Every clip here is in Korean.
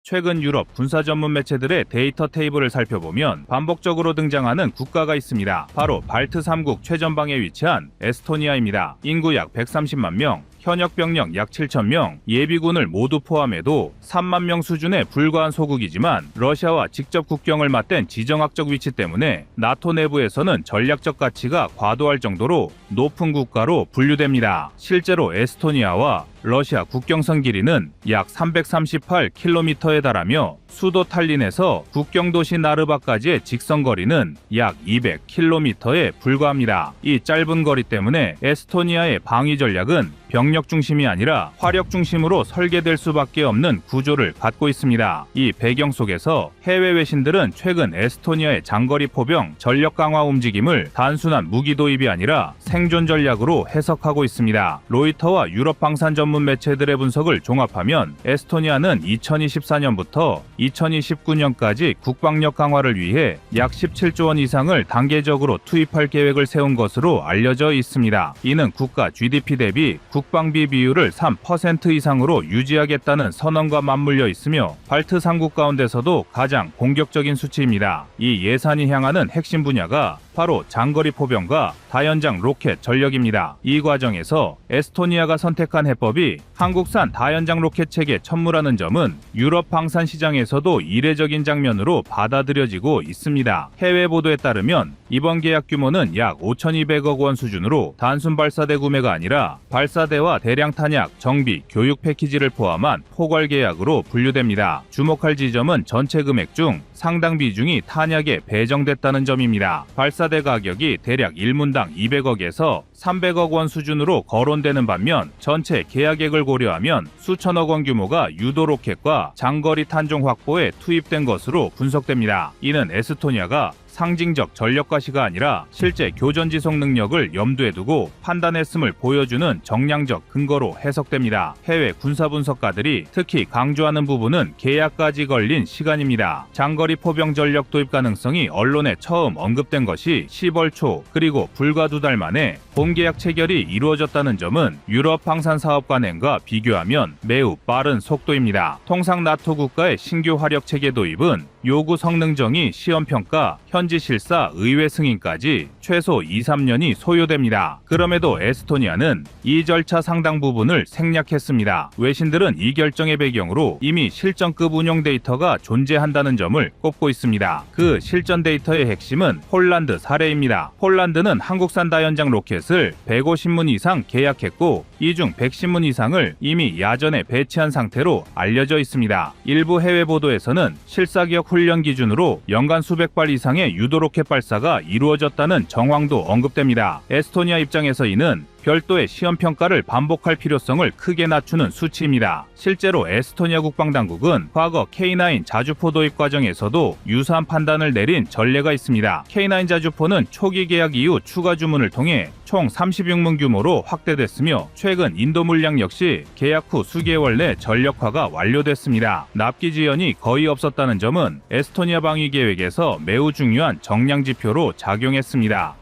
최근 유럽 군사 전문 매체들의 데이터 테이블을 살펴보면 반복적으로 등장하는 국가가 있습니다. 바로 발트 3국 최전방에 위치한 에스토니아입니다. 인구 약 130만 명, 현역 병력 약 7,000명, 예비군을 모두 포함해도 3만 명 수준에 불과한 소국이지만 러시아와 직접 국경을 맞댄 지정학적 위치 때문에 나토 내부에서는 전략적 가치가 과도할 정도로 높은 국가로 분류됩니다. 실제로 에스토니아와 러시아 국경선 길이는 약 338km에 달하며 수도 탈린에서 국경 도시 나르바까지의 직선 거리는 약 200km에 불과합니다. 이 짧은 거리 때문에 에스토니아의 방위 전략은 병력 중심이 아니라 화력 중심으로 설계될 수밖에 없는 구조를 갖고 있습니다. 이 배경 속에서 해외 외신들은 최근 에스토니아의 장거리 포병 전력 강화 움직임을 단순한 무기 도입이 아니라 생존 전략으로 해석하고 있습니다. 로이터와 유럽 방산 전문 매체들의 분석을 종합하면 에스토니아는 2024년부터 2029년까지 국방력 강화를 위해 약 17조 원 이상을 단계적으로 투입할 계획을 세운 것으로 알려져 있습니다. 이는 국가 GDP 대비 국방비 비율을 3% 이상으로 유지하겠다는 선언과 맞물려 있으며 발트 3국 가운데서도 가장 공격적인 수치입니다. 이 예산이 향하는 핵심 분야가 바로 장거리 포병과 다연장 로켓 전력입니다. 이 과정에서 에스토니아가 선택한 해법이 한국산 다연장 로켓 체계 천무라는 점은 유럽 방산 시장에서도 이례적인 장면으로 받아들여지고 있습니다. 해외 보도에 따르면 이번 계약 규모는 약 5,200억 원 수준으로 단순 발사대 구매가 아니라 발사대와 대량 탄약, 정비, 교육 패키지를 포함한 포괄 계약으로 분류됩니다. 주목할 지점은 전체 금액 중 상당 비중이 탄약에 배정됐다는 점입니다. 발사대 가격이 대략 1문당 200억에서 300억 원 수준으로 거론되는 반면 전체 계약액을 고려하면 수천억 원 규모가 유도 로켓과 장거리 탄종 확보에 투입된 것으로 분석됩니다. 이는 에스토니아가 상징적 전력 과시가 아니라 실제 교전 지속 능력을 염두에 두고 판단했음을 보여주는 정량적 근거로 해석됩니다. 해외 군사 분석가들이 특히 강조하는 부분은 계약까지 걸린 시간입니다. 장거리 포병 전력 도입 가능성이 언론에 처음 언급된 것이 10월 초 그리고 불과 2달 만에 본 계약 체결이 이루어졌다는 점은 유럽 방산 사업 관행과 비교하면 매우 빠른 속도입니다. 통상 나토 국가의 신규 화력 체계 도입은 요구 성능 정의, 시험 평가, 현지 실사, 의회 승인까지 최소 2-3년이 소요됩니다. 그럼에도 에스토니아는 이 절차 상당 부분을 생략했습니다. 외신들은 이 결정의 배경으로 이미 실전급 운용 데이터가 존재한다는 점을 꼽고 있습니다. 그 실전 데이터의 핵심은 폴란드 사례입니다. 폴란드는 한국산 다연장 로켓을 150문 이상 계약했고 이 중 110문 이상을 이미 야전에 배치한 상태로 알려져 있습니다. 일부 해외 보도에서는 실사기역 훈련 기준으로 연간 수백 발 이상의 유도 로켓 발사가 이루어졌다는 정황도 언급됩니다. 에스토니아 입장에서 이는 별도의 시험 평가를 반복할 필요성을 크게 낮추는 수치입니다. 실제로 에스토니아 국방당국은 과거 K9 자주포 도입 과정에서도 유사한 판단을 내린 전례가 있습니다. K9 자주포는 초기 계약 이후 추가 주문을 통해 총 36문 규모로 확대됐으며 최근 인도 물량 역시 계약 후 수개월 내 전력화가 완료됐습니다. 납기 지연이 거의 없었다는 점은 에스토니아 방위 계획에서 매우 중요한 정량 지표로 작용했습니다.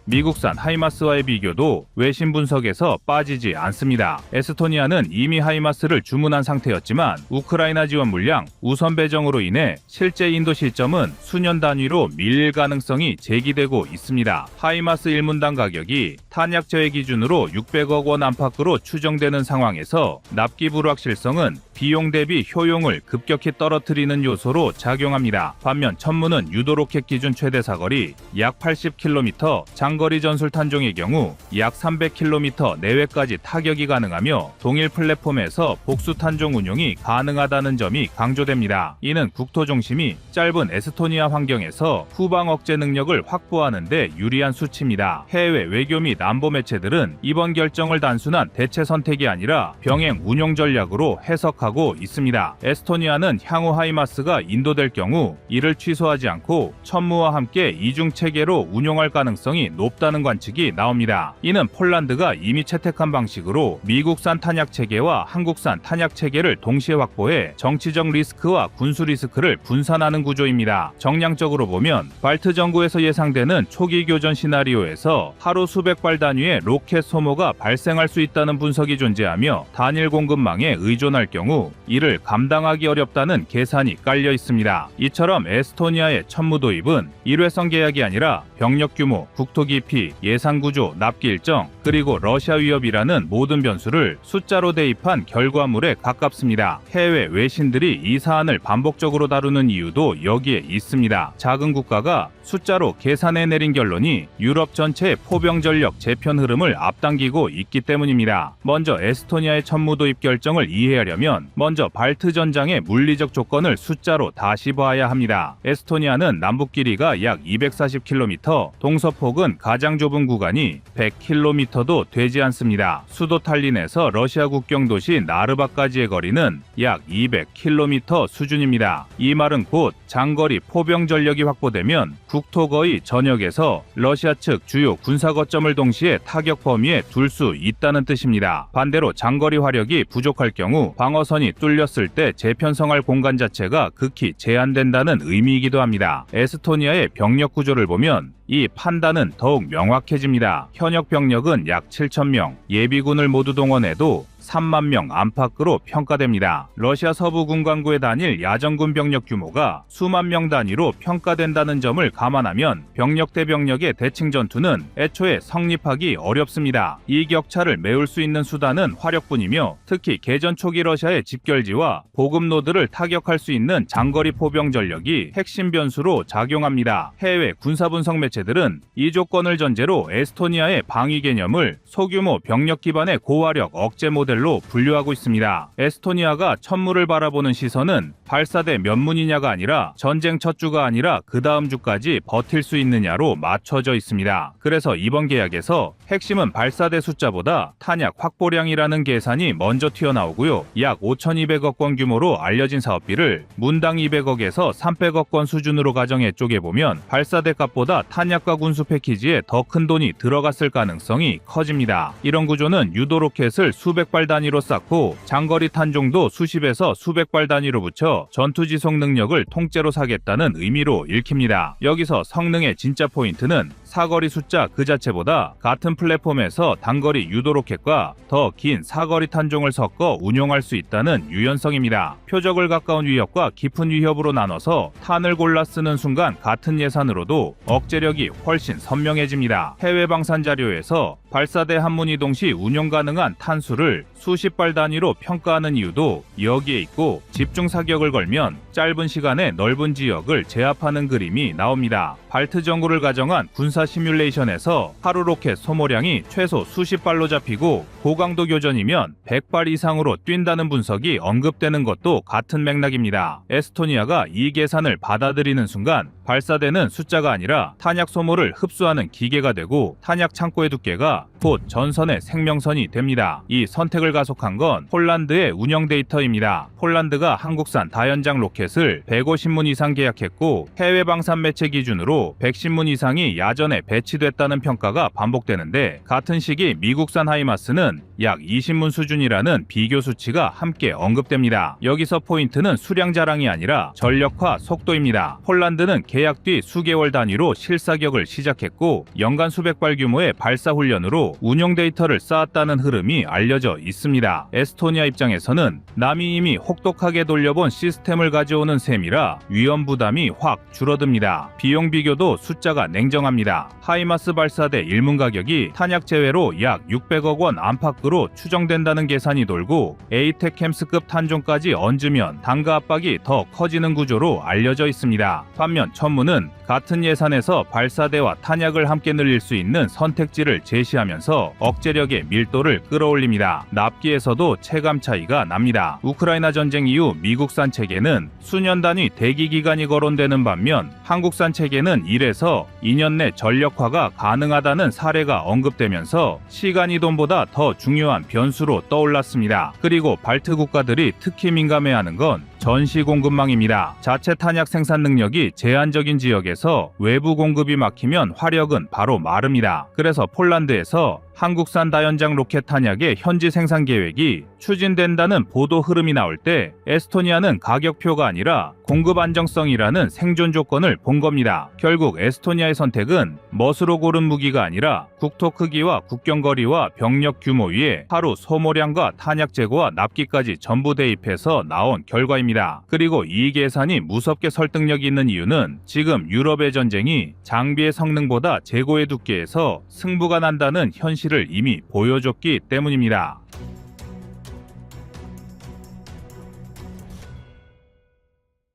미국산 하이마스와의 비교도 외신 분석에서 빠지지 않습니다. 에스토니아는 이미 하이마스를 주문한 상태였지만 우크라이나 지원 물량 우선 배정으로 인해 실제 인도 시점은 수년 단위로 밀릴 가능성이 제기되고 있습니다. 하이마스 1문당 가격이 탄약 제외 기준으로 600억 원 안팎으로 추정되는 상황에서 납기 불확실성은 비용 대비 효용을 급격히 떨어뜨리는 요소로 작용합니다. 반면 천무는 유도 로켓 기준 최대 사거리 약 80km, 장거리 전술 탄종의 경우 약 300km 내외까지 타격이 가능하며 동일 플랫폼에서 복수 탄종 운용이 가능하다는 점이 강조됩니다. 이는 국토 중심이 짧은 에스토니아 환경에서 후방 억제 능력을 확보하는 데 유리한 수치입니다. 해외 외교 및 안보 매체들은 이번 결정을 단순한 대체 선택이 아니라 병행 운용 전략으로 해석하고 있습니다. 에스토니아는 향후 하이마스가 인도될 경우 이를 취소하지 않고 천무와 함께 이중 체계로 운용할 가능성이 높다는 관측이 나옵니다. 이는 폴란드가 이미 채택한 방식으로 미국산 탄약 체계와 한국산 탄약 체계를 동시에 확보해 정치적 리스크와 군수 리스크를 분산하는 구조입니다. 정량적으로 보면 발트 정구에서 예상되는 초기 교전 시나리오에서 하루 수백 발 발 단위의 로켓 소모가 발생할 수 있다는 분석이 존재하며 단일 공급망에 의존할 경우 이를 감당하기 어렵다는 계산이 깔려 있습니다. 이처럼 에스토니아의 천무 도입은 일회성 계약이 아니라 병력 규모, 국토 깊이, 예산 구조, 납기 일정, 그리고 러시아 위협이라는 모든 변수를 숫자로 대입한 결과물에 가깝습니다. 해외 외신들이 이 사안을 반복적으로 다루는 이유도 여기에 있습니다. 작은 국가가 숫자로 계산해 내린 결론이 유럽 전체의 포병 전력 재편 흐름을 앞당기고 있기 때문입니다. 먼저 에스토니아의 천무 도입 결정을 이해하려면 먼저 발트 전장의 물리적 조건을 숫자로 다시 봐야 합니다. 에스토니아는 남북 길이가 약 240km, 동서폭은 가장 좁은 구간이 100km도 되지 않습니다. 수도 탈린에서 러시아 국경 도시 나르바까지의 거리는 약 200km 수준입니다. 이 말은 곧 장거리 포병 전력이 확보되면 국토 거의 전역에서 러시아 측 주요 군사 거점을 동시에 타격 범위에 둘 수 있다는 뜻입니다. 반대로 장거리 화력이 부족할 경우 방어선이 뚫렸을 때 재편성할 공간 자체가 극히 제한된다는 의미이기도 합니다. 에스토니아의 병력 구조를 보면 이 판단은 더욱 명확해집니다. 현역 병력은 약 7,000명, 예비군을 모두 동원해도 3만 명 안팎으로 평가됩니다. 러시아 서부 군관구에 다닐 야전군 병력 규모가 수만 명 단위로 평가된다는 점을 감안하면 병력 대 병력의 대칭 전투는 애초에 성립하기 어렵습니다. 이 격차를 메울 수 있는 수단은 화력뿐이며 특히 개전 초기 러시아의 집결지와 보급로드를 타격할 수 있는 장거리 포병 전력이 핵심 변수로 작용합니다. 해외 군사 분석 매체들은 이 조건을 전제로 에스토니아의 방위 개념을 소규모 병력 기반의 고화력 억제 모델로 분류하고 있습니다. 에스토니아가 천무를 바라보는 시선은 발사대 몇 문이냐가 아니라 전쟁 첫 주가 아니라 그 다음 주까지 버틸 수 있느냐로 맞춰져 있습니다. 그래서 이번 계약에서 핵심은 발사대 숫자보다 탄약 확보량이라는 계산이 먼저 튀어나오고요. 약 5,200억 원 규모로 알려진 사업비를 문당 200억에서 300억 원 수준으로 가정해 쪼개보면 발사대 값보다 탄약과 군수 패키지에 더 큰 돈이 들어갔을 가능성이 커집니다. 이런 구조는 유도 로켓을 수백 발 단위로 쌓고 장거리 탄종도 수십에서 수백 발 단위로 붙여 전투 지속 능력을 통째로 사겠다는 의미로 읽힙니다. 여기서 성능의 진짜 포인트는 사거리 숫자 그 자체보다 같은 플랫폼에서 단거리 유도 로켓과 더 긴 사거리 탄종을 섞어 운용할 수 있다는 유연성입니다. 표적을 가까운 위협과 깊은 위협으로 나눠서 탄을 골라 쓰는 순간 같은 예산으로도 억제력이 훨씬 선명해집니다. 해외 방산 자료에서 발사대 한 문이 동시 운용 가능한 탄수를 수십 발 단위로 평가하는 이유도 여기에 있고 집중 사격을 걸면 짧은 시간에 넓은 지역을 제압하는 그림이 나옵니다. 발트 정구를 가정한 군사 시뮬레이션에서 하루 로켓 소모량이 최소 수십 발로 잡히고 고강도 교전이면 100발 이상으로 뛴다는 분석이 언급되는 것도 같은 맥락입니다. 에스토니아가 이 계산을 받아들이는 순간 발사대는 숫자가 아니라 탄약 소모를 흡수하는 기계가 되고 탄약 창고의 두께가 곧 전선의 생명선이 됩니다. 이 선택을 가속한 건 폴란드의 운영 데이터입니다. 폴란드가 한국산 다연장 로켓을 150문 이상 계약했고 해외 방산 매체 기준으로 110문 이상이 야전에 배치됐다는 평가가 반복되는데 같은 시기 미국산 하이마스는 약 20문 수준이라는 비교 수치가 함께 언급됩니다. 여기서 포인트는 수량 자랑이 아니라 전력화 속도입니다. 폴란드는 계약 뒤 수개월 단위로 실사격을 시작했고 연간 수백 발 규모의 발사 훈련으로 운용 데이터를 쌓았다는 흐름이 알려져 있습니다. 에스토니아 입장에서는 남이 이미 혹독하게 돌려본 시스템을 가져오는 셈이라 위험 부담이 확 줄어듭니다. 비용 비교도 숫자가 냉정합니다. 하이마스 발사대 1문 가격이 탄약 제외로 약 600억 원 안팎으로 추정된다는 계산이 돌고 에이테캠스급 탄종까지 얹으면 단가 압박이 더 커지는 구조로 알려져 있습니다. 반면 천무는 같은 예산에서 발사대와 탄약을 함께 늘릴 수 있는 선택지를 제시하면서 억제력의 밀도를 끌어올립니다. 납기에서도 체감 차이가 납니다. 우크라이나 전쟁 이후 미국산 체계는 수년 단위 대기 기간이 거론되는 반면 한국산 체계는 1에서 2년 내 전력화가 가능하다는 사례가 언급되면서 시간이 돈보다 더 중요한 변수로 떠올랐습니다. 그리고 발트 국가들이 특히 민감해하는 건 전시 공급망입니다. 자체 탄약 생산 능력이 제한적인 지역에서 외부 공급이 막히면 화력은 바로 마릅니다. 그래서 폴란드에서 한국산 다연장 로켓 탄약의 현지 생산 계획이 추진된다는 보도 흐름이 나올 때 에스토니아는 가격표가 아니라 공급 안정성이라는 생존 조건을 본 겁니다. 결국 에스토니아의 선택은 멋으로 고른 무기가 아니라 국토 크기와 국경거리와 병력 규모 위에 하루 소모량과 탄약 재고와 납기까지 전부 대입해서 나온 결과입니다. 그리고 이 계산이 무섭게 설득력이 있는 이유는 지금 유럽의 전쟁이 장비의 성능보다 재고의 두께에서 승부가 난다는 현실을 이미 보여줬기 때문입니다.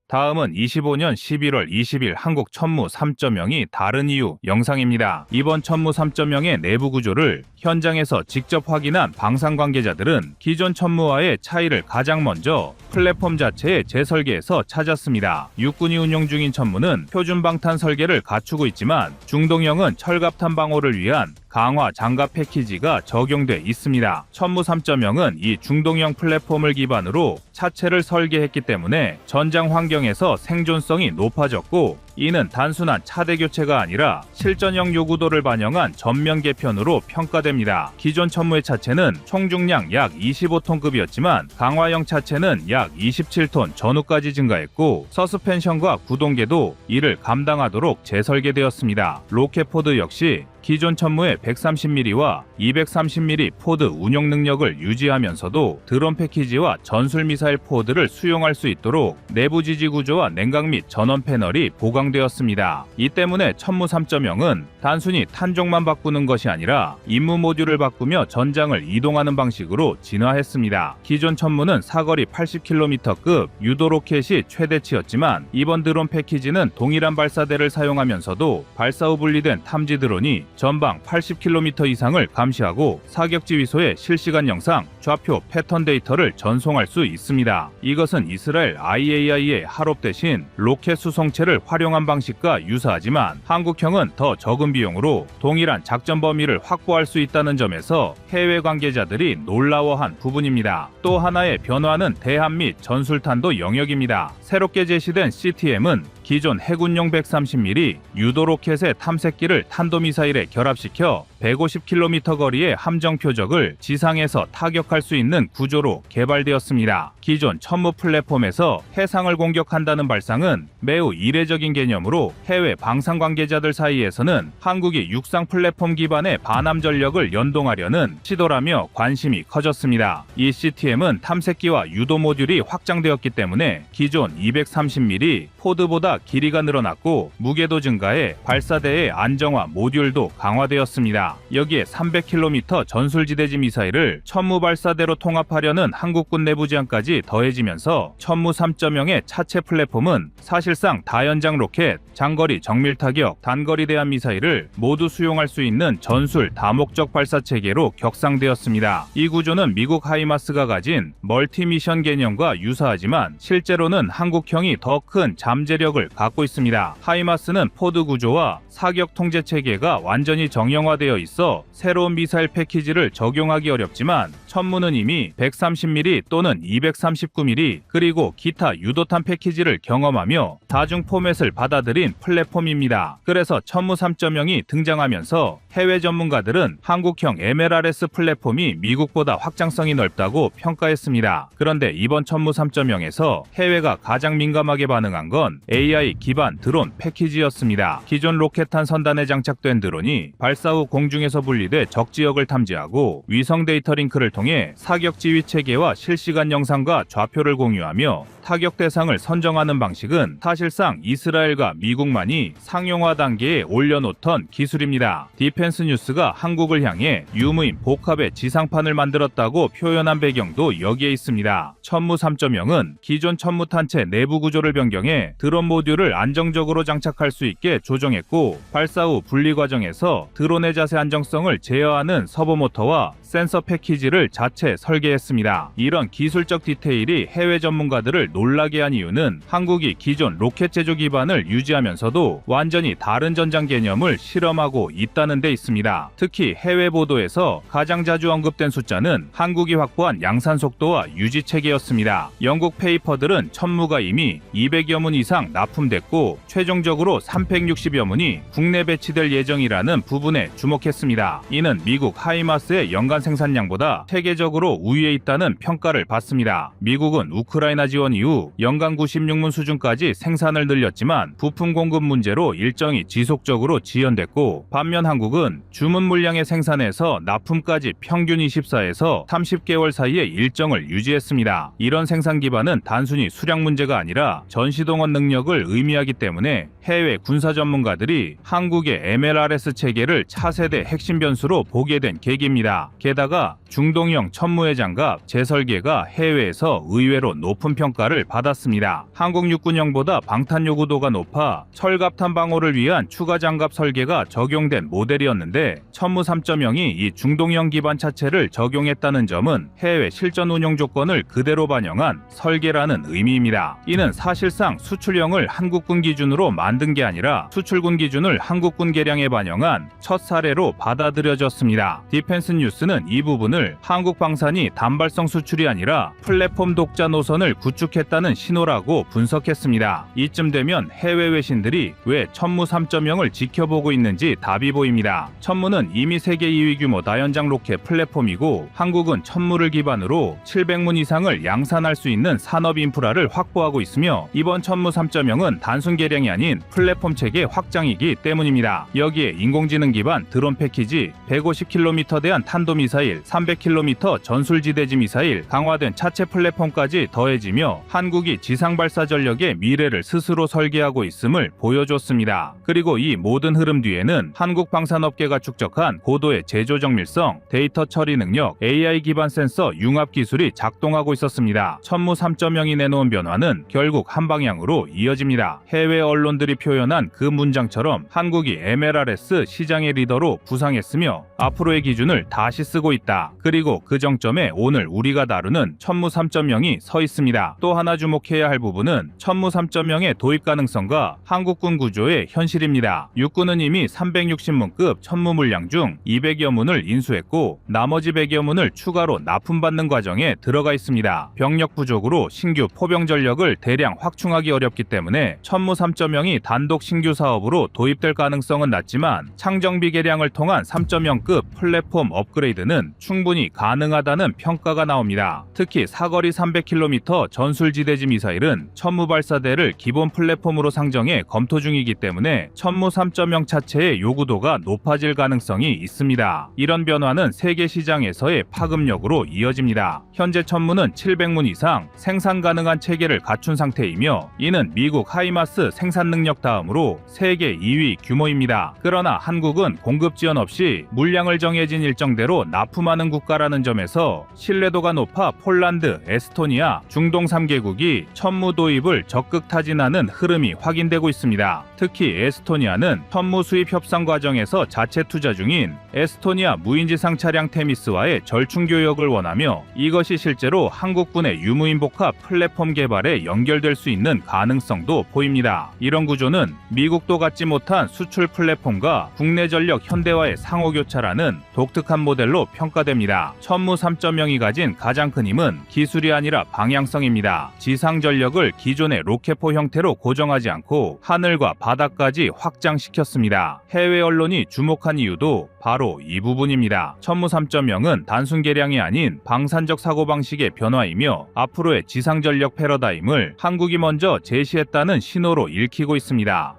다음은 25년 11월 20일 한국 천무 3.0이 다른 이유 영상입니다. 이번 천무 3.0의 내부 구조를 현장에서 직접 확인한 방산 관계자들은 기존 천무와의 차이를 가장 먼저 플랫폼 자체의 재설계에서 찾았습니다. 육군이 운용 중인 천무는 표준 방탄 설계를 갖추고 있지만 중동형은 철갑탄 방호를 위한 강화 장갑 패키지가 적용돼 있습니다. 천무 3.0은 이 중동형 플랫폼을 기반으로 차체를 설계했기 때문에 전장 환경에서 생존성이 높아졌고, 이는 단순한 차대 교체가 아니라 실전형 요구도를 반영한 전면 개편으로 평가됩니다. 기존 천무의 차체는 총 중량 약 25톤급이었지만 강화형 차체는 약 27톤 전후까지 증가했고, 서스펜션과 구동계도 이를 감당하도록 재설계되었습니다. 로켓포드 역시 기존 천무의 130mm와 230mm 포드 운용 능력을 유지하면서도 드론 패키지와 전술 미사일 포드를 수용할 수 있도록 내부 지지 구조와 냉각 및 전원 패널이 보강되었습니다. 이 때문에 천무 3.0은 단순히 탄종만 바꾸는 것이 아니라 임무 모듈을 바꾸며 전장을 이동하는 방식으로 진화했습니다. 기존 천무는 사거리 80km급 유도 로켓이 최대치였지만 이번 드론 패키지는 동일한 발사대를 사용하면서도 발사 후 분리된 탐지 드론이 전방 80km 이상을 감시하고 사격 지휘소에 실시간 영상, 좌표, 패턴 데이터를 전송할 수 있습니다. 이것은 이스라엘 IAI의 할업 대신 로켓 수송체를 활용한 방식과 유사하지만 한국형은 더 적은 비용으로 동일한 작전 범위를 확보할 수 있다는 점에서 해외 관계자들이 놀라워한 부분입니다. 또 하나의 변화는 대함 및 전술탄도 영역입니다. 새롭게 제시된 CTM은 기존 해군용 130mm 유도 로켓의 탐색기를 탄도미사일에 결합시켜 150km 거리의 함정 표적을 지상에서 타격할 수 있는 구조로 개발되었습니다. 기존 천무 플랫폼에서 해상을 공격한다는 발상은 매우 이례적인 개념으로 해외 방산 관계자들 사이에서는 한국이 육상 플랫폼 기반의 반함 전력을 연동하려는 시도라며 관심이 커졌습니다. 이 CTM은 탐색기와 유도 모듈이 확장되었기 때문에 기존 230mm 포드보다 길이가 늘어났고 무게도 증가해 발사대의 안정화 모듈도 강화되었습니다. 여기에 300km 전술지대지 미사일을 천무 발사대로 통합하려는 한국군 내부 지원까지 더해지면서 천무 3.0의 차체 플랫폼은 사실상 다연장 로켓, 장거리 정밀 타격, 단거리 대함 미사일을 모두 수용할 수 있는 전술 다목적 발사 체계로 격상되었습니다. 이 구조는 미국 하이마스가 가진 멀티미션 개념과 유사하지만 실제로는 한국형이 더 큰 잠재력을 갖고 있습니다. 하이마스는 포드 구조와 사격 통제 체계가 완전히 정형화되어 있어 새로운 미사일 패키지를 적용하기 어렵지만 천무는 이미 130mm 또는 239mm 그리고 기타 유도탄 패키지를 경험하며 다중 포맷을 받아들인 플랫폼입니다. 그래서 천무 3.0이 등장하면서 해외 전문가들은 한국형 MLRS 플랫폼이 미국보다 확장성이 넓다고 평가했습니다. 그런데 이번 천무 3.0에서 해외가 가장 민감하게 반응한 건 AI 기반 드론 패키지였습니다. 기존 로켓탄 선단에 장착된 드론이 발사 후 공중에서 분리돼 적 지역을 탐지하고 위성 데이터 링크를 통해 사격 지휘 체계와 실시간 영상과 좌표를 공유하며 타격 대상을 선정하는 방식은 사실상 이스라엘과 미국만이 상용화 단계에 올려놓던 기술입니다. 디펜스 뉴스가 한국을 향해 유무인 복합의 지상판을 만들었다고 표현한 배경도 여기에 있습니다. 천무 3.0은 기존 천무탄체 내부 구조를 변경해 드론 모듈을 안정적으로 장착할 수 있게 조정했고, 발사 후 분리 과정에서 드론의 자세 안정성을 제어하는 서버모터와 센서 패키지를 자체 설계했습니다. 이런 기술적 디테일이 해외 전문가들을 놀라게 한 이유는 한국이 기존 로켓 제조 기반을 유지하면서도 완전히 다른 전장 개념을 실험하고 있다는 데 있습니다. 특히 해외 보도에서 가장 자주 언급된 숫자는 한국이 확보한 양산 속도와 유지 체계였습니다. 영국 페이퍼들은 천무가 이미 200여 문 이상 납품됐고 최종적으로 360여 문이 국내 배치될 예정이라는 부분에 주목했습니다. 이는 미국 하이마스의 연간 생산량보다 세계적으로 우위에 있다는 평가를 받습니다. 미국은 우크라이나 지원 이후 연간 96문 수준까지 생산을 늘렸지만 부품 공급 문제로 일정이 지속적으로 지연됐고, 반면 한국은 주문 물량의 생산에서 납품까지 평균 24에서 30개월 사이에 일정을 유지했습니다. 이런 생산 기반은 단순히 수량 문제가 아니라 전시동원 능력을 의미하기 때문에 해외 군사 전문가들이 한국의 MLRS 체계를 차세대 핵심 변수로 보게 된 계기입니다. 게다가 중동형 천무회 장갑 재설계가 해외에서 의외로 높은 평가를 받았습니다. 한국 육군형보다 방탄 요구도가 높아 철갑탄 방어를 위한 추가 장갑 설계가 적용된 모델이었는데, 천무 3.0이 이 중동형 기반 차체를 적용했다는 점은 해외 실전 운용 조건을 그대로 반영한 설계라는 의미입니다. 이는 사실상 수출형을 한국군 기준으로 만든 게 아니라 수출군 기준을 한국군 계량에 반영한 첫 사례로 받아들여졌습니다. 디펜스 뉴스는 이 부분을 한국 방산이 단발성 수출이 아니라 플랫폼 독자 노선을 구축했다는 신호라고 분석했습니다. 이쯤 되면 해외 외신들이 왜 천무 3.0을 지켜보고 있는지 답이 보입니다. 천무는 이미 세계 2위 규모 다연장 로켓 플랫폼이고, 한국은 천무를 기반으로 700문 이상을 양산할 수 있는 산업 인프라를 확보하고 있으며, 이번 천무 3.0은 단순 개량이 아닌 플랫폼 체계 확장이기 때문입니다. 여기에 인공지능 기반 드론 패키지, 150km 대한 탄도미사일, 300km 전술지대지 미사일, 강화된 차체 플랫폼까지 더해지며 한국이 지상발사 전력의 미래를 스스로 설계하고 있음을 보여줬습니다. 그리고 이 모든 흐름 뒤에는 한국 방산업계가 축적한 고도의 제조 정밀성, 데이터 처리 능력, AI 기반 센서 융합 기술이 작동하고 있었습니다. 천무 3.0이 내놓은 변화는 결국 한 방향으로 이어집니다. 해외 언론들이 표현한 그 문장처럼 한국이 MLRS 시장의 리더로 부상했으며 앞으로의 기준을 다시 쓰고 있다. 그리고 그 정점에 오늘 우리가 다루는 천무 3.0이 서 있습니다. 또 하나 주목해야 할 부분은 천무 3.0의 도입 가능성과 한국군 구조의 현실입니다. 육군은 이미 360문급 천무 물량 중 200여 문을 인수했고, 나머지 100여 문을 추가로 납품받는 과정에 들어가 있습니다. 병력 부족으로 신규 포병 전력을 대량 확충하기 어렵기 때문에 천무 3.0이 단독 신규 사업으로 도입될 가능성은 낮지만, 창정비 개량을 통한 3.0급 플랫폼 업그레이드는 충분히 가능하다는 평가가 나옵니다. 특히 사거리 300km 전술지대지 미사일은 천무 발사대를 기본 플랫폼으로 상정해 검토 중이기 때문에 천무 3.0 차체의 요구도가 높아질 가능성이 있습니다. 이런 변화는 세계 시장에서의 파급력으로 이어집니다. 현재 천무는 700문 이상 생산 가능한 체계를 갖춘 상태이며, 이는 미국 하이마스 생산 능력 다음으로 세계 2위 규모입니다. 그러나 한국은 공급 지원 없이 물량을 정해진 일정대로 납품하는 국가라는 점에서 신뢰도가 높아 폴란드, 에스토니아, 중동 3개국이 천무 도입을 적극 타진하는 흐름이 확인되고 있습니다. 특히 에스토니아는 천무 수입 협상 과정에서 자체 투자 중인 에스토니아 무인지상 차량 테미스와의 절충 교역을 원하며, 이것이 실제로 한국군의 유무인복합 플랫폼 개발에 연결될 수 있는 가능성도 보입니다. 이런 구조는 미국도 갖지 못한 수출 플랫폼과 국내 전력 현대화의 상호교차라는 독특한 모델로 평가됩니다. 천무 3.0이 가진 가장 큰 힘은 기술이 아니라 방향성입니다. 지상 전력을 기존의 로켓포 형태로 고정하지 않고 하늘과 바다까지 확장시켰습니다. 해외 언론이 주목한 이유도 바로 이 부분입니다. 천무 3.0은 단순 개량이 아닌 방산적 사고방식의 변화이며, 앞으로의 지상전력 패러다임을 한국이 먼저 제시했다는 신호로 읽히고 있습니다.